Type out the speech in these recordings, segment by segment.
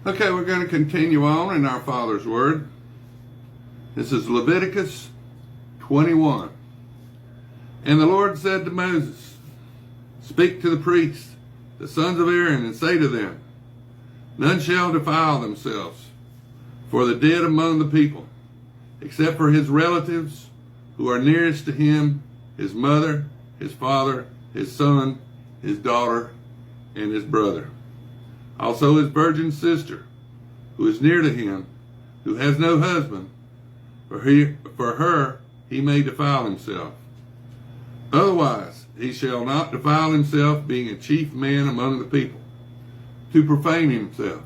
Okay, we're going to continue on in our Father's Word. This is Leviticus 21. And the Lord said to Moses, "Speak to the priests, the sons of Aaron, and say to them, None shall defile themselves for the dead among the people, except for his relatives who are nearest to him, his mother, his father, his son, his daughter, and his brother. Also his virgin sister, who is near to him, who has no husband, for her he may defile himself. Otherwise he shall not defile himself, being a chief man among the people, to profane himself.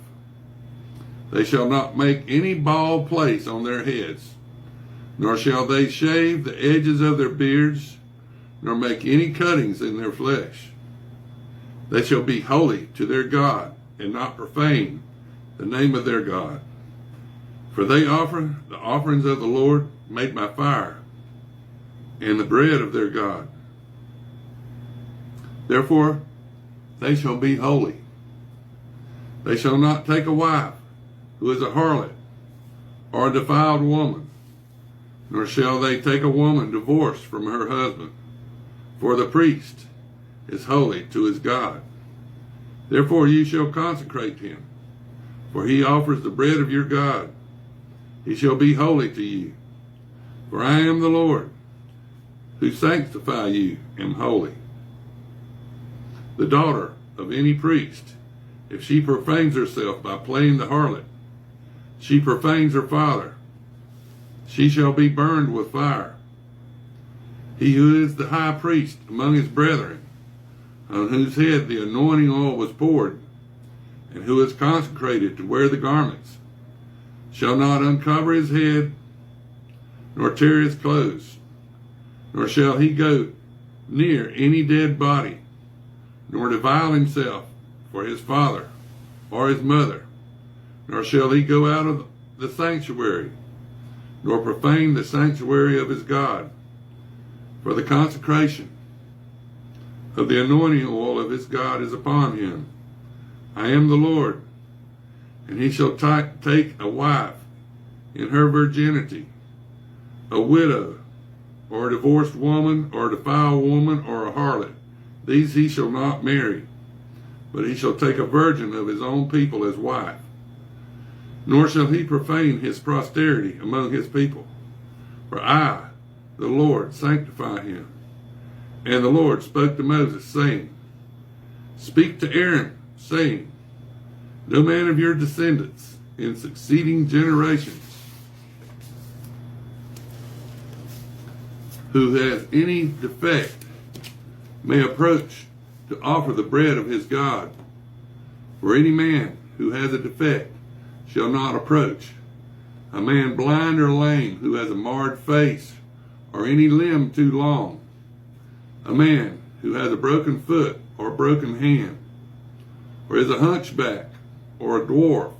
They shall not make any bald place on their heads, nor shall they shave the edges of their beards, nor make any cuttings in their flesh. They shall be holy to their God, and not profane the name of their God. For they offer the offerings of the Lord made by fire, and the bread of their God. Therefore they shall be holy. They shall not take a wife who is a harlot, or a defiled woman, nor shall they take a woman divorced from her husband, for the priest is holy to his God. Therefore ye shall consecrate him, for he offers the bread of your God. He shall be holy to you. For I am the Lord, who sanctify you, am holy. The daughter of any priest, if she profanes herself by playing the harlot, she profanes her father. She shall be burned with fire. He who is the high priest among his brethren, on whose head the anointing oil was poured, and who is consecrated to wear the garments, shall not uncover his head, nor tear his clothes, nor shall he go near any dead body, nor defile himself for his father or his mother, nor shall he go out of the sanctuary, nor profane the sanctuary of his God. For the consecration of the anointing oil of his God is upon him. I am the Lord. And he shall take a wife in her virginity, a widow, or a divorced woman, or a defiled woman, or a harlot. These he shall not marry, but he shall take a virgin of his own people as wife. Nor shall he profane his posterity among his people. For I, the Lord, sanctify him. And the Lord spoke to Moses, saying, Speak to Aaron, saying, No man of your descendants in succeeding generations who has any defect may approach to offer the bread of his God. For any man who has a defect shall not approach. A man blind or lame who has a marred face, or any limb too long. A man who has a broken foot or a broken hand, or is a hunchback, or a dwarf,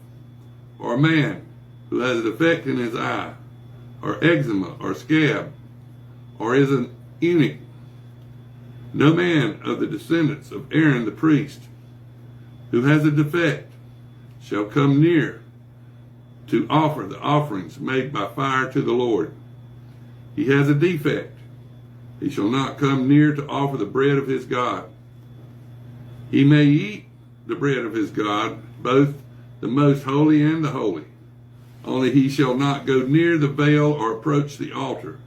or a man who has a defect in his eye, or eczema, or scab, or is an eunuch. No man of the descendants of Aaron the priest who has a defect shall come near to offer the offerings made by fire to the Lord. He has a defect. He shall not come near to offer the bread of his God. He may eat the bread of his God, both the most holy and the holy. Only he shall not go near the veil or approach the altar,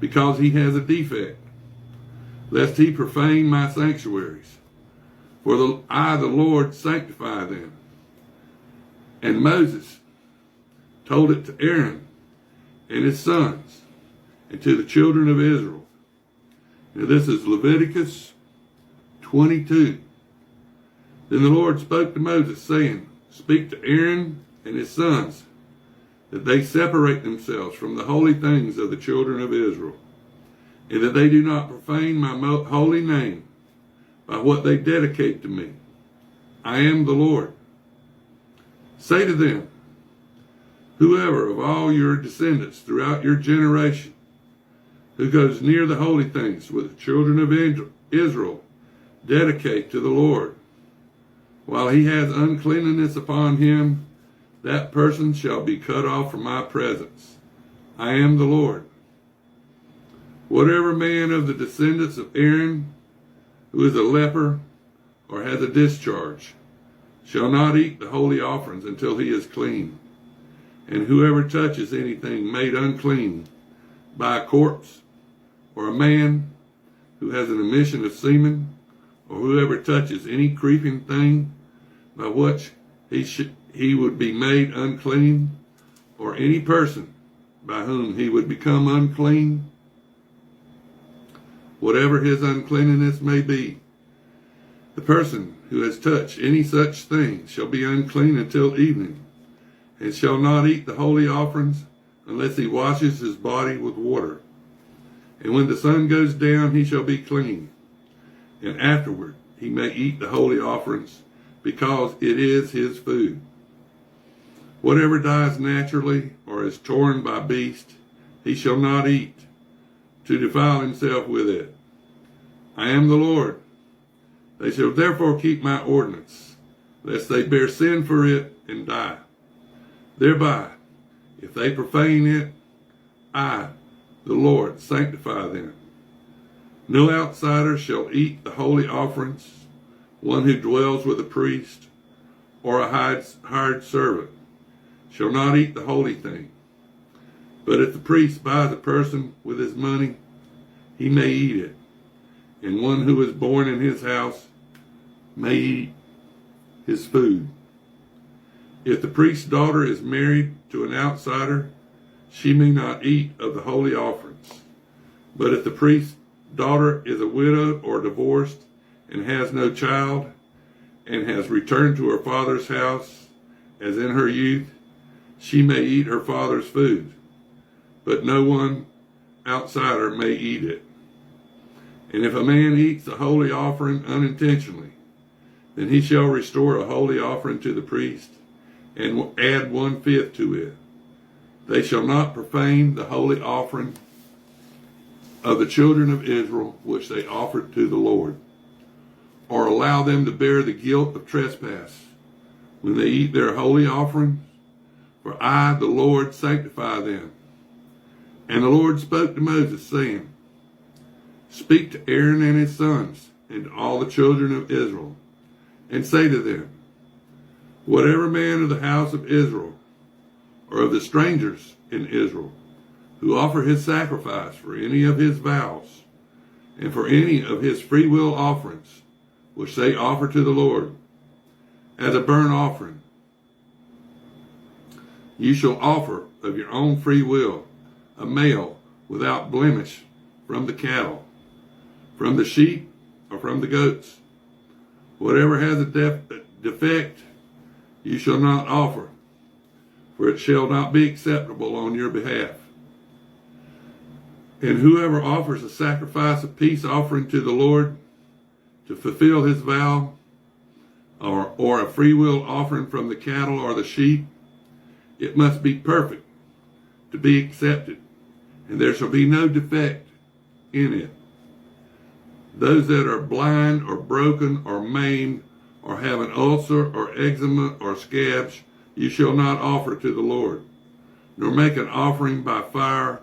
because he has a defect, lest he profane my sanctuaries. For I, the Lord, sanctify them. And Moses told it to Aaron and his sons, and to the children of Israel. Now this is Leviticus 22. Then the Lord spoke to Moses, saying, Speak to Aaron and his sons, that they separate themselves from the holy things of the children of Israel, and that they do not profane my holy name by what they dedicate to me. I am the Lord. Say to them, Whoever of all your descendants throughout your generation who goes near the holy things with the children of Israel, dedicate to the Lord, while he has uncleanness upon him, that person shall be cut off from my presence. I am the Lord. Whatever man of the descendants of Aaron who is a leper or has a discharge shall not eat the holy offerings until he is clean. And whoever touches anything made unclean by a corpse, or a man who has an emission of semen, or whoever touches any creeping thing by which he would be made unclean, or any person by whom he would become unclean, whatever his uncleanness may be, the person who has touched any such thing shall be unclean until evening, and shall not eat the holy offerings unless he washes his body with water. And when the sun goes down, he shall be clean. And afterward he may eat the holy offerings, because it is his food. Whatever dies naturally or is torn by beast, he shall not eat, to defile himself with it. I am the Lord. They shall therefore keep my ordinance, lest they bear sin for it and die. Thereby, if they profane it, I, the Lord, sanctify them. No outsider shall eat the holy offerings, one who dwells with a priest, or a hired servant, shall not eat the holy thing. But if the priest buys a person with his money, he may eat it, and one who is born in his house may eat his food. If the priest's daughter is married to an outsider, she may not eat of the holy offerings. But if the priest's daughter is a widow or divorced and has no child, and has returned to her father's house as in her youth, she may eat her father's food, but no one outsider may eat it. And if a man eats a holy offering unintentionally, then he shall restore a holy offering to the priest, and will add 1/5 to it. They shall not profane the holy offering of the children of Israel, which they offered to the Lord, or allow them to bear the guilt of trespass when they eat their holy offerings. For I, the Lord, sanctify them. And the Lord spoke to Moses, saying, Speak to Aaron and his sons, and to all the children of Israel, and say to them, Whatever man of the house of Israel, or of the strangers in Israel, who offer his sacrifice for any of his vows, and for any of his freewill offerings, which they offer to the Lord, as a burnt offering, you shall offer of your own free will a male without blemish from the cattle, from the sheep, or from the goats. Whatever has a defect, you shall not offer, for it shall not be acceptable on your behalf. And whoever offers a sacrifice of peace offering to the Lord to fulfill his vow, or a freewill offering from the cattle or the sheep, it must be perfect to be accepted, and there shall be no defect in it. Those that are blind or broken or maimed or have an ulcer or eczema or scabs, you shall not offer to the Lord, nor make an offering by fire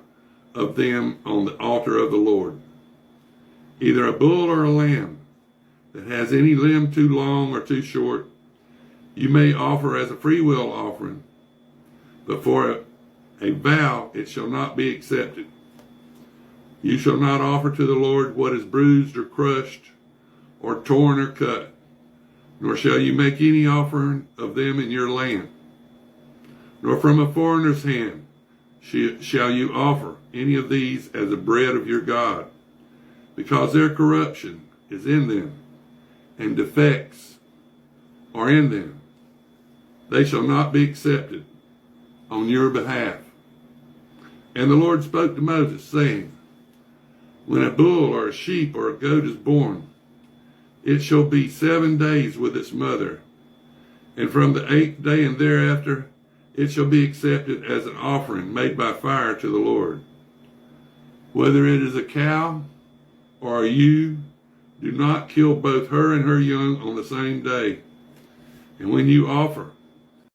of them on the altar of the Lord. Either a bull or a lamb that has any limb too long or too short, you may offer as a freewill offering, but for a vow it shall not be accepted. You shall not offer to the Lord what is bruised or crushed, or torn or cut, nor shall you make any offering of them in your land, nor from a foreigner's hand shall you offer any of these as the bread of your God, because their corruption is in them, and defects are in them. They shall not be accepted on your behalf. And the Lord spoke to Moses, saying, When a bull or a sheep or a goat is born, it shall be 7 days with its mother, and from the 8th day and thereafter it shall be accepted as an offering made by fire to the Lord. Whether it is a cow or a ewe, do not kill both her and her young on the same day. And when you offer